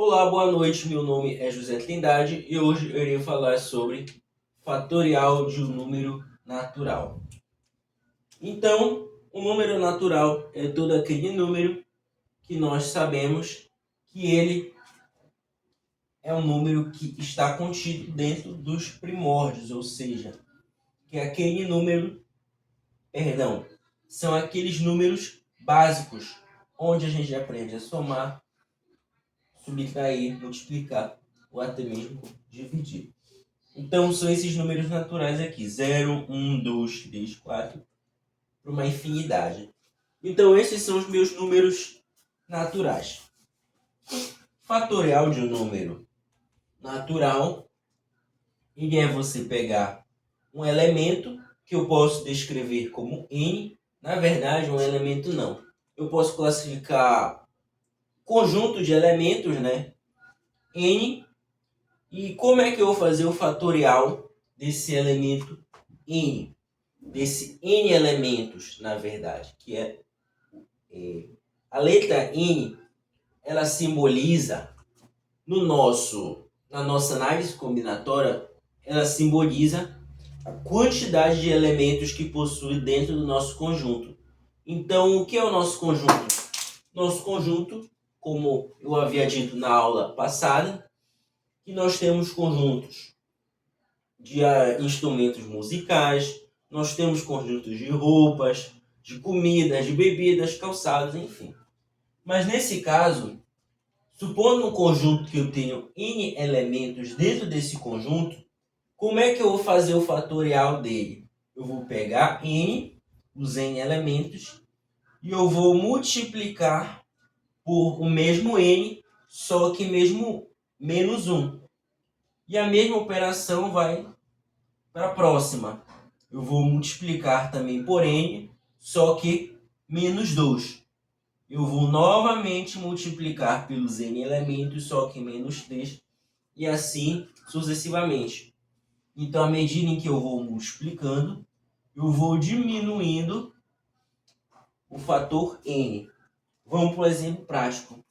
Olá, boa noite. Meu nome é José Trindade e hoje eu irei falar sobre fatorial de um número natural. Então, o número natural é todo aquele número que nós sabemos que ele é um número que está contido dentro dos primórdios, ou seja, que aquele número, são aqueles números básicos onde a gente aprende a somar, subtrair, multiplicar ou até mesmo dividir. Então, são esses números naturais aqui, 0, 1, 2, 3, 4, para uma infinidade. Então, esses são os meus números naturais. Fatorial de um número natural, ele é você pegar um elemento que eu posso descrever como n. Na verdade, um elemento não. Eu posso classificar conjunto de elementos, né? N. E como é que eu vou fazer o fatorial desse elemento n? Desse n elementos, na verdade, que é a letra n, ela simboliza na nossa análise combinatória, ela simboliza a quantidade de elementos que possui dentro do nosso conjunto. Então, o que é o nosso conjunto? Nosso conjunto, como eu havia dito na aula passada, que nós temos conjuntos de instrumentos musicais, nós temos conjuntos de roupas, de comidas, de bebidas, calçados, enfim. Mas nesse caso, supondo um conjunto que eu tenho n elementos dentro desse conjunto, como é que eu vou fazer o fatorial dele? Eu vou pegar n, os n elementos, e eu vou multiplicar por o mesmo n, só que mesmo menos 1. E a mesma operação vai para a próxima. Eu vou multiplicar também por n, só que menos 2. Eu vou novamente multiplicar pelos n elementos, só que menos 3, e assim sucessivamente. Então, à medida em que eu vou multiplicando, eu vou diminuindo o fator n. Vamos para o exemplo prático.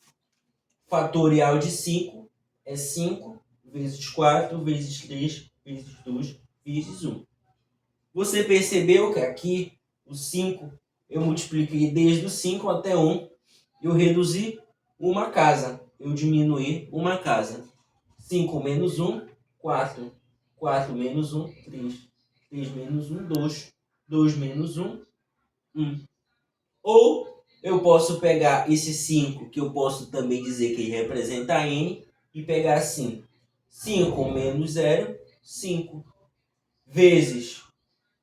Fatorial de 5 é 5 vezes 4 vezes 3 vezes 2 vezes 1. Você percebeu que aqui o 5 eu multipliquei desde o 5 até 1. Eu reduzi uma casa. Eu diminuí uma casa. 5 menos 1, 4. 4 menos 1, 3. 3 menos 1, 2. 2 menos 1, 1. Ou eu posso pegar esse 5, que eu posso também dizer que ele representa n, e pegar assim. 5 menos 0, 5. Vezes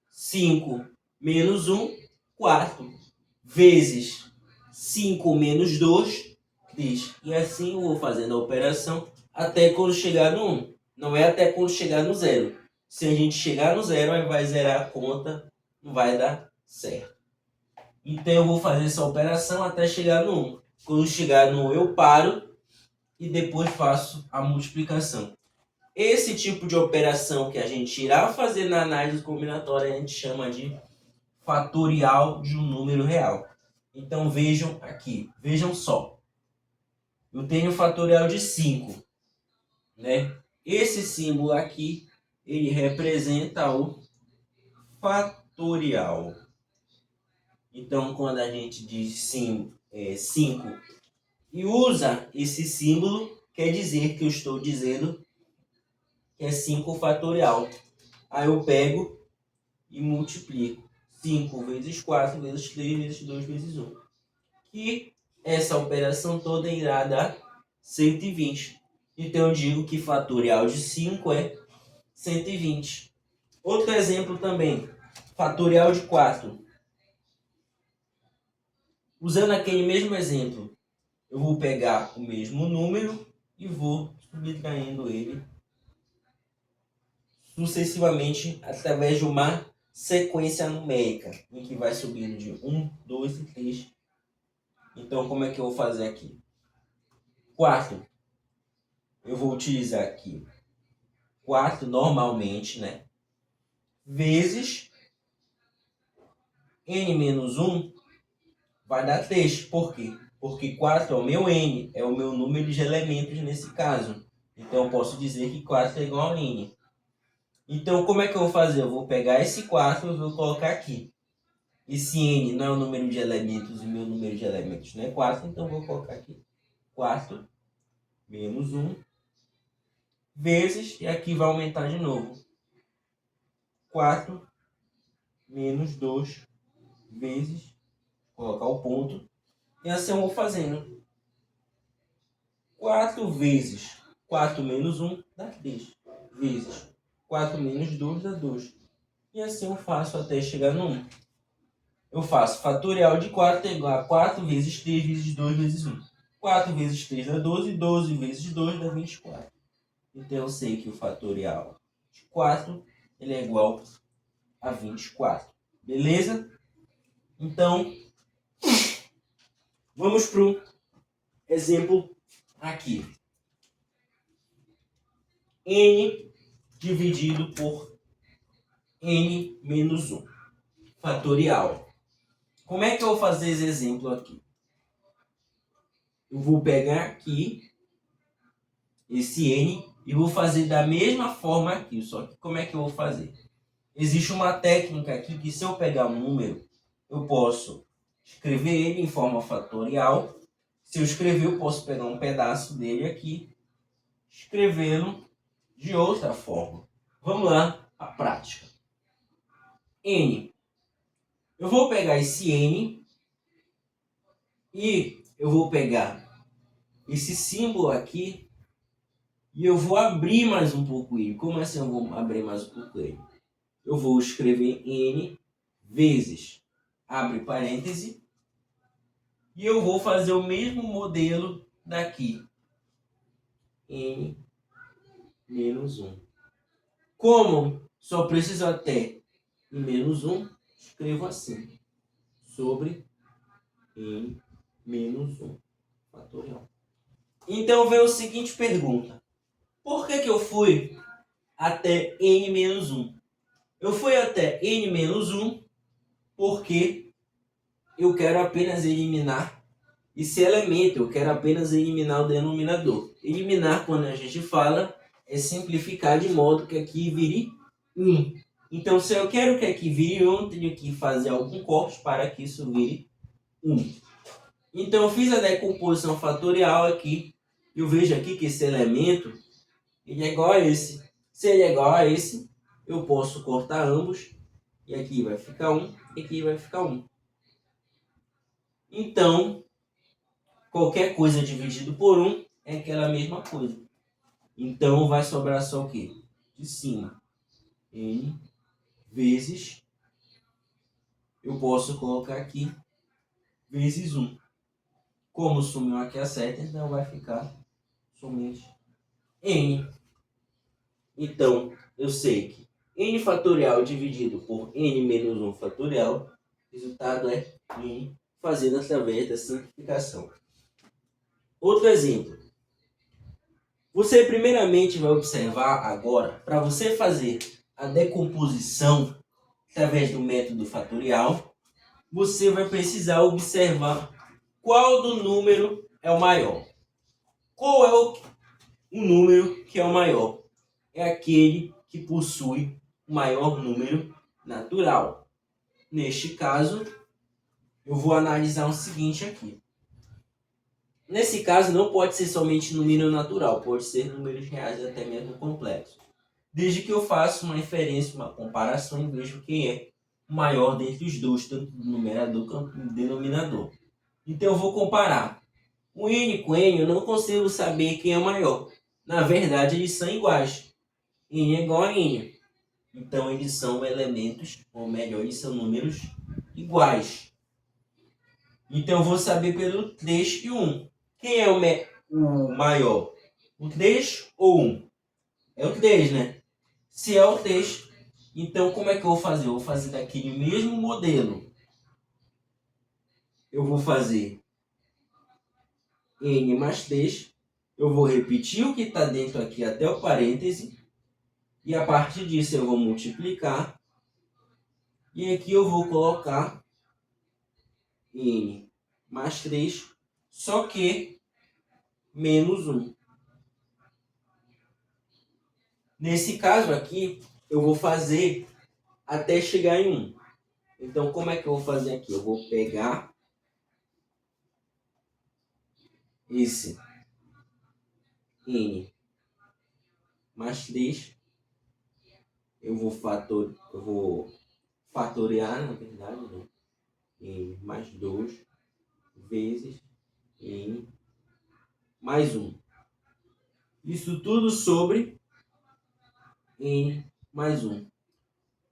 5 menos 1, 4. Vezes 5 menos 2, 3. E assim eu vou fazendo a operação até quando chegar no 1. Não é até quando chegar no 0. Se a gente chegar no 0, aí vai zerar a conta, não vai dar certo. Então eu vou fazer essa operação até chegar no 1. Quando chegar no 1, eu paro e depois faço a multiplicação. Esse tipo de operação que a gente irá fazer na análise combinatória a gente chama de fatorial de um número real. Então vejam aqui, vejam só. Eu tenho fatorial de 5, né? Esse símbolo aqui, ele representa o fatorial. Então, quando a gente diz 5 e usa esse símbolo, quer dizer que eu estou dizendo que é 5 fatorial. Aí eu pego e multiplico. 5 vezes 4 vezes 3 vezes 2 vezes 1. Que essa operação toda irá dar 120. Então eu digo que fatorial de 5 é 120. Outro exemplo também. Fatorial de 4. Usando aquele mesmo exemplo, eu vou pegar o mesmo número e vou subtraindo ele sucessivamente através de uma sequência numérica, em que vai subindo de 1, 2 e 3. Então, como é que eu vou fazer aqui? 4. Eu vou utilizar aqui 4 normalmente, né? Vezes n menos 1 vai dar 3. Por quê? porque 4 é o meu n, é o meu número de elementos nesse caso. Então eu posso dizer que 4 é igual a n. Então como é que eu vou fazer? Eu vou pegar esse 4 e vou colocar aqui. Esse n não é o número de elementos e o meu número de elementos não é 4, então eu vou colocar aqui 4 menos 1 vezes, e aqui vai aumentar de novo, 4 menos 2 vezes, colocar o ponto, e assim eu vou fazendo. 4 vezes 4 menos 1 dá 3, vezes 4 menos 2 dá 2. E assim eu faço até chegar no 1. Eu faço fatorial de 4 é igual a 4 vezes 3 vezes 2 vezes 1. 4 vezes 3 dá 12, 12 vezes 2 dá 24. Então eu sei que o fatorial de 4 ele é igual a 24. Beleza? Então, vamos para o exemplo aqui. N dividido por n menos 1. Fatorial. Como é que eu vou fazer esse exemplo aqui? Eu vou pegar aqui esse n e vou fazer da mesma forma aqui. Só que como é que eu vou fazer? Existe uma técnica aqui que se eu pegar um número, eu posso escrever ele em forma fatorial. Se eu escrever, eu posso pegar um pedaço dele aqui, escrevê-lo de outra forma. Vamos lá, a prática. N. Eu vou pegar esse n e eu vou pegar esse símbolo aqui e eu vou abrir mais um pouco ele. Como assim eu vou abrir mais um pouco ele? Eu vou escrever n vezes, abre parêntese, e eu vou fazer o mesmo modelo daqui. N menos 1. Como só preciso até em menos 1, escrevo assim. Sobre n menos 1 fatorial. Então vem a seguinte pergunta. Por que eu fui até n menos 1? Eu fui até n menos 1 porque eu quero apenas eliminar esse elemento, eu quero apenas eliminar o denominador. Eliminar, quando a gente fala, é simplificar de modo que aqui vire 1. Então, se eu quero que aqui vire 1, eu tenho que fazer algum corte para que isso vire 1. Então, eu fiz a decomposição fatorial aqui. Eu vejo aqui que esse elemento ele é igual a esse. Se ele é igual a esse, eu posso cortar ambos. E aqui vai ficar 1, e aqui vai ficar 1. Então, qualquer coisa dividido por 1 é aquela mesma coisa. Então, vai sobrar só o quê? De cima. N vezes, eu posso colocar aqui, vezes 1. Como sumiu aqui a seta, então vai ficar somente N. Então, eu sei que N fatorial dividido por N menos 1 fatorial, o resultado é N, fazendo através da simplificação. Outro exemplo. Você primeiramente vai observar agora, para você fazer a decomposição através do método fatorial, você vai precisar observar qual do número é o maior. Qual é o número que é o maior? É aquele que possui o maior número natural. Neste caso, eu vou analisar o seguinte aqui. Nesse caso, não pode ser somente número natural, pode ser números reais e até mesmo complexos. Desde que eu faça uma inferência, uma comparação e vejo quem é o maior dentre os dois, tanto do numerador quanto do denominador. Então eu vou comparar. O n com n eu não consigo saber quem é o maior. Na verdade, eles são iguais. N é igual a n. Então eles são elementos, ou melhor, eles são números iguais. Então eu vou saber pelo 3 e 1. Quem é o maior? O 3 ou 1? É o 3, né? Se é o 3, então como é que eu vou fazer? Eu vou fazer daquele mesmo modelo. Eu vou fazer n mais 3. Eu vou repetir o que está dentro aqui até o parêntese. E a partir disso eu vou multiplicar. E aqui eu vou colocar n mais 3 só que menos 1. Nesse caso aqui, eu vou fazer até chegar em 1. Então, como é que eu vou fazer aqui? Eu vou pegar esse n mais 3, eu vou fatorear, na verdade, né? N mais 2 vezes n mais 1. Isso tudo sobre n mais 1.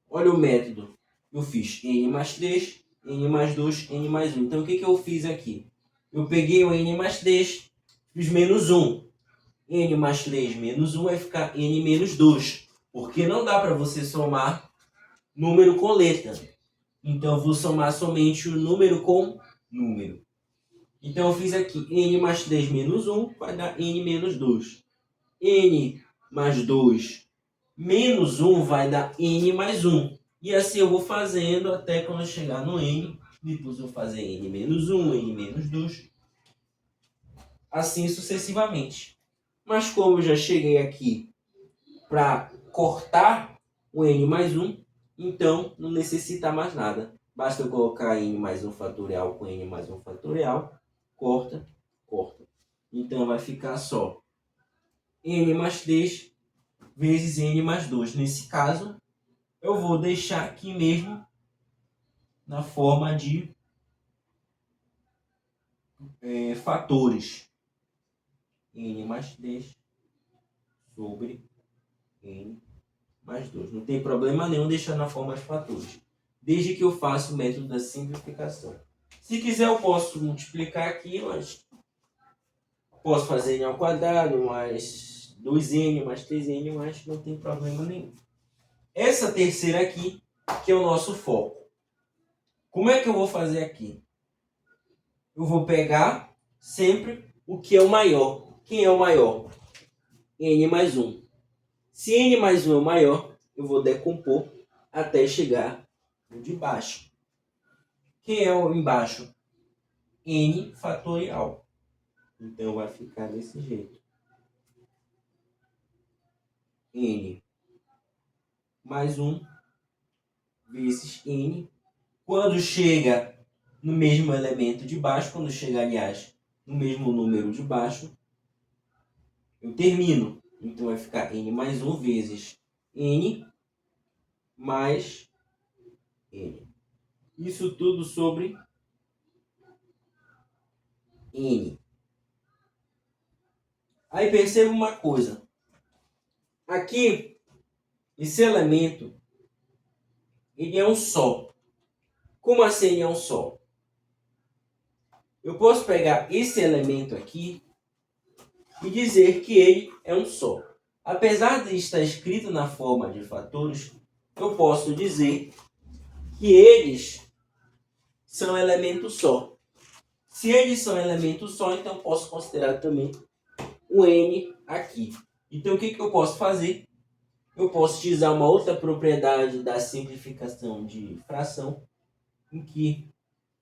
Olha o método. Eu fiz n mais 3, n mais 2, n mais 1. Então, o que eu fiz aqui? Eu peguei o n mais 3, fiz menos 1. N mais 3 menos 1 vai ficar n menos 2. Porque não dá para você somar número com letra. Então, eu vou somar somente o número com número. Então, eu fiz aqui n mais 3 menos 1 vai dar n menos 2. N mais 2 menos 1 vai dar n mais 1. E assim eu vou fazendo até quando eu chegar no n. Depois eu vou fazer n menos 1, n menos 2. Assim sucessivamente. Mas como eu já cheguei aqui para cortar o n mais 1, então não necessita mais nada. Basta eu colocar n mais 1 fatorial com n mais 1 fatorial. Corta, corta. Então vai ficar só n mais 3 vezes n mais 2. Nesse caso, eu vou deixar aqui mesmo na forma de fatores. N mais 3 sobre n mais 2. Não tem problema nenhum deixar na forma de fatores, desde que eu faça o método da simplificação. Se quiser, eu posso multiplicar aqui, mas posso fazer n ao quadrado mais 2n mais 3n, mas não tem problema nenhum. Essa terceira aqui, que é o nosso foco. Como é que eu vou fazer aqui? Eu vou pegar sempre o que é o maior. Quem é o maior? N mais 1. Se n mais 1 é o maior, eu vou decompor até chegar no de baixo. Quem é o embaixo? N fatorial. Então vai ficar desse jeito. N mais 1 vezes n. Quando chega no mesmo elemento de baixo, quando chega, aliás, no mesmo número de baixo, eu termino. Então vai ficar n mais 1 vezes n mais n. Isso tudo sobre n. Aí perceba uma coisa. Aqui, esse elemento, ele é um só. Como assim ele é um só? Eu posso pegar esse elemento aqui e dizer que ele é um só. Apesar de estar escrito na forma de fatores, eu posso dizer que eles são elementos só. Se eles são elementos só, então eu posso considerar também o n aqui. Então o que eu posso fazer? Eu posso utilizar uma outra propriedade da simplificação de fração, em que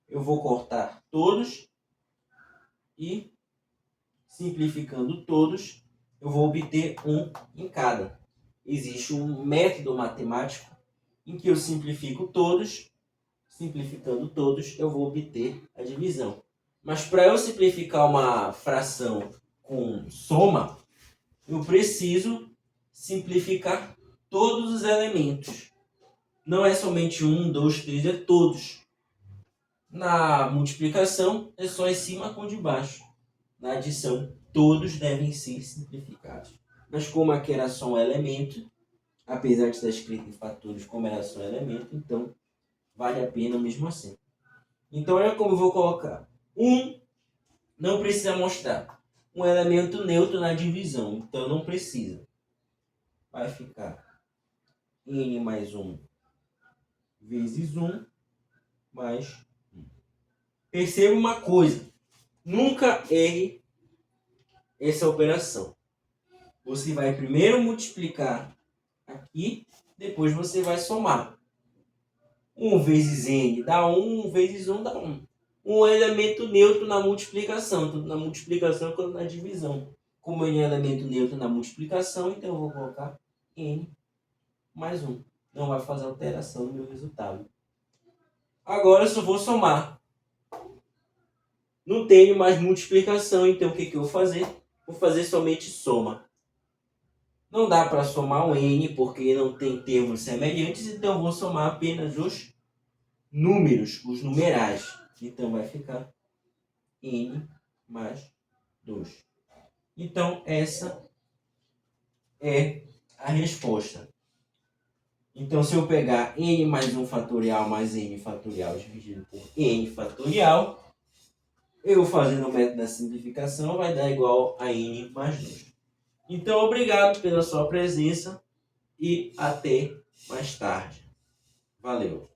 eu vou cortar todos e, simplificando todos, eu vou obter um em cada. Existe um método matemático em que eu simplifico todos, simplificando todos, eu vou obter a divisão. Mas para eu simplificar uma fração com soma, eu preciso simplificar todos os elementos. Não é somente 1, 2, 3, é todos. Na multiplicação, é só em cima com de baixo. Na adição, todos devem ser simplificados. Mas como aqui era só um elemento, apesar de estar escrito em fatores como era só um elemento, então vale a pena mesmo assim. Então olha como eu vou colocar. 1 não precisa mostrar um elemento neutro na divisão, então não precisa. Vai ficar n mais 1 vezes 1 mais 1. Perceba uma coisa. Nunca erre essa operação. Você vai primeiro multiplicar aqui, depois você vai somar. 1 vezes n dá 1, 1 vezes 1 dá 1. um elemento neutro na multiplicação, tanto na multiplicação quanto na divisão. Como ele é um elemento neutro na multiplicação, então eu vou colocar n mais 1. Não vai fazer alteração no meu resultado. Agora eu só vou somar. Não tenho mais multiplicação, então o que eu vou fazer? Vou fazer somente soma. Não dá para somar um n porque não tem termos semelhantes, então eu vou somar apenas os números, os numerais. Então vai ficar n mais 2. Então essa é a resposta. Então se eu pegar n mais 1 fatorial mais n fatorial dividido por n fatorial, eu fazendo o método da simplificação vai dar igual a n mais 2. Então obrigado pela sua presença e até mais tarde. Valeu!